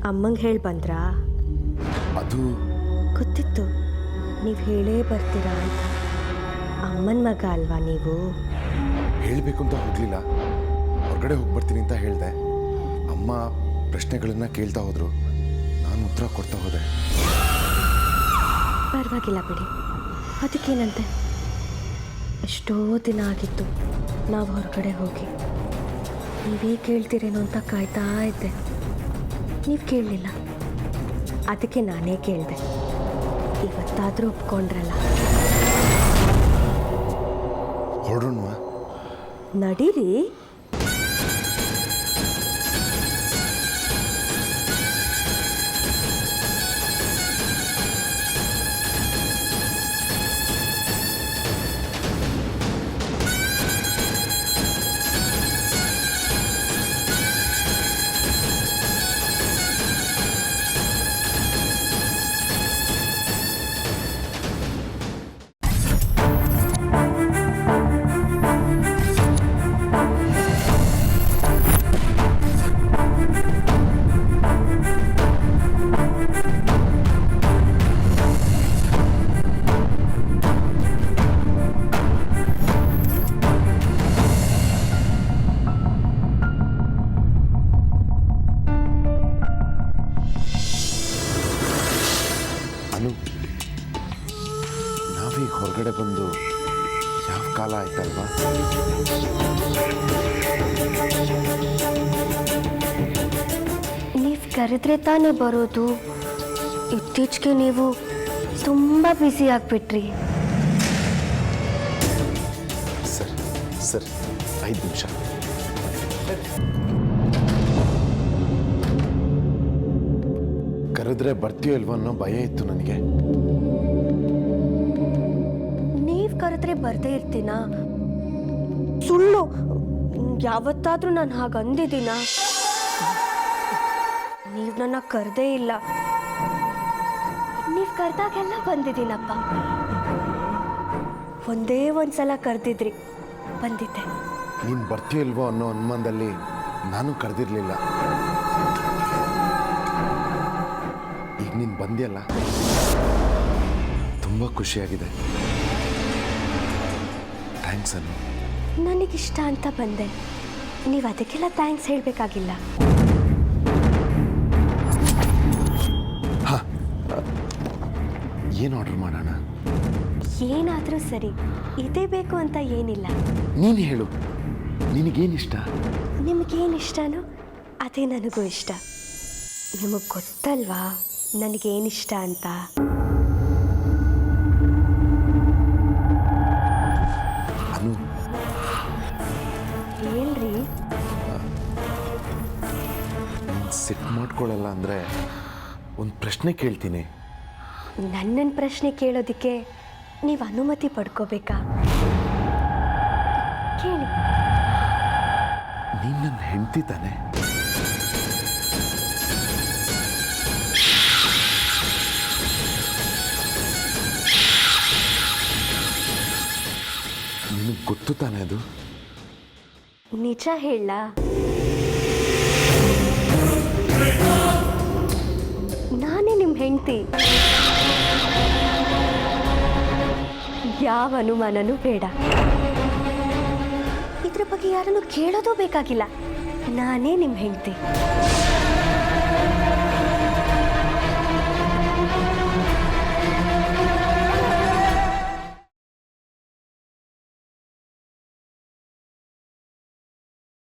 ಅಮ್ಮಂಗೆ ಹೇಳಿ ಬಂದ್ರಾ? ಅದು ಗೊತ್ತಿತ್ತು ನೀವು ಹೇಳೇ ಬರ್ತೀರಾ ಅಂತ. ಅಮ್ಮನ ಮಗ ಅಲ್ವಾ ನೀವು? ಹೇಳಬೇಕು ಅಂತ ಹೋಗಲಿಲ್ಲ, ಹೊರಗಡೆ ಹೋಗಿ ಬರ್ತೀನಿ ಅಂತ ಹೇಳಿದೆ. ಅಮ್ಮ ಪ್ರಶ್ನೆಗಳನ್ನು ಕೇಳ್ತಾ ಹೋದರು, ನಾನು ಉತ್ತರ ಕೊಡ್ತಾ ಹೋದೆ. ಪರವಾಗಿಲ್ಲ ಬಿಡಿ, ಅದಕ್ಕೇನಂತೆ. ಎಷ್ಟೋ ದಿನ ಆಗಿತ್ತು ನಾವು ಹೊರಗಡೆ ಹೋಗಿ. ನೀವೇ ಕೇಳ್ತೀರೇನೋ ಅಂತ ಕಾಯ್ತಾ ಇದ್ದೆ. ನೀವು ಕೇಳಲಿಲ್ಲ, ಅದಕ್ಕೆ ನಾನೇ ಕೇಳಿದೆ. ಇವತ್ತಾದರೂ ಒಪ್ಕೊಂಡ್ರಲ್ಲ. ಹೊರಡೋಣ, ನಡೀರಿ. ನಾವೀಗ ಹೊರಗಡೆ ಬಂದು ಯಾವ ಕಾಲ ಆಯ್ತಲ್ವಾ? ನೀವು ಕರೆದ್ರೆ ತಾನೇ ಬರೋದು. ಇತ್ತೀಚೆಗೆ ನೀವು ತುಂಬ ಬ್ಯುಸಿ ಆಗಿಬಿಟ್ರಿ. ಸರ್ 5 ನಿಮಿಷ. ಕರೆದ್ರೆ ಬರ್ತೀಯೋ ಇಲ್ವೋ ಅನ್ನೋ ಭಯ ಇತ್ತು ನನಗೆ. ನೀವು ಕರೆದ್ರೆ ಬರ್ದೇ ಇರ್ತೀನ? ಸುಳ್ಳು. ಯಾವತ್ತಾದ್ರೂ ನಾನು ಹಾಗೆ ಅಂದಿದ್ದೀನ? ನೀವು ನನ್ನ ಕರೆದೇ ಇಲ್ಲ. ನೀವು ಕರೆದಾಗೆಲ್ಲ ಬಂದಿದ್ದೀನಪ್ಪ. ಒಂದೇ ಒಂದ್ಸಲ ಕರೆದಿದ್ರಿ, ಬಂದಿದ್ದೆ. ನೀನು ಬರ್ತೀಯೋ ಇಲ್ವೋ ಅನ್ನೋ ಅನುಮಾನದಲ್ಲಿ ನಾನು ಕರೆದಿರಲಿಲ್ಲ. ಈಗ ನೀನು ಬಂದಿಯಲ್ಲ, ತುಂಬ ಖುಷಿಯಾಗಿದೆ. ಥ್ಯಾಂಕ್ಸ್ ಅನ್ನು. ನನಗಿಷ್ಟ ಅಂತ ಬಂದೆ, ನೀವು ಅದಕ್ಕೆಲ್ಲ ಥ್ಯಾಂಕ್ಸ್ ಹೇಳಬೇಕಾಗಿಲ್ಲ. ಹಾಂ, ಏನು ಆರ್ಡರ್ ಮಾಡೋಣ? ಏನಾದರೂ ಸರಿ, ಇದೇ ಬೇಕು ಅಂತ ಏನಿಲ್ಲ. ನೀನು ಹೇಳು, ನಿನಗೇನಿಷ್ಟ? ನಿಮಗೇನಿಷ್ಟನೋ ಅದೇ ನನಗೂ ಇಷ್ಟ. ನಿಮಗೆ ಗೊತ್ತಲ್ವಾ ನನಗೇನಿಷ್ಟ ಅಂತ. ಅನು, ಹೇಳ್ರಿ. ಸೆಟ್ ಮಾಡ್ಕೊಳ್ಳಲ್ಲ ಅಂದರೆ ಒಂದು ಪ್ರಶ್ನೆ ಕೇಳ್ತೀನಿ. ನನ್ನನ್ನು ಪ್ರಶ್ನೆ ಕೇಳೋದಕ್ಕೆ ನೀವು ಅನುಮತಿ ಪಡ್ಕೋಬೇಕಾ? ಕೇಳಿ. ನೀನು ನನ್ನ ಹೆಂಡತಿ ತಾನೆ? ನಿನಗೆ ಗೊತ್ತು ತಾನೆ ಅದು? ನಿಜ ಹೇಳ? ನಾನೇ ನಿಮ್ಮ ಹೆಂಡತಿ. ಯಾವ ಅನುಮಾನನೂ ಬೇಡ. ಇದ್ರ ಬಗ್ಗೆ ಯಾರನ್ನು ಕೇಳೋದೂ ಬೇಕಾಗಿಲ್ಲ. ನಾನೇ ನಿಮ್ಮ ಹೆಂಡತಿ.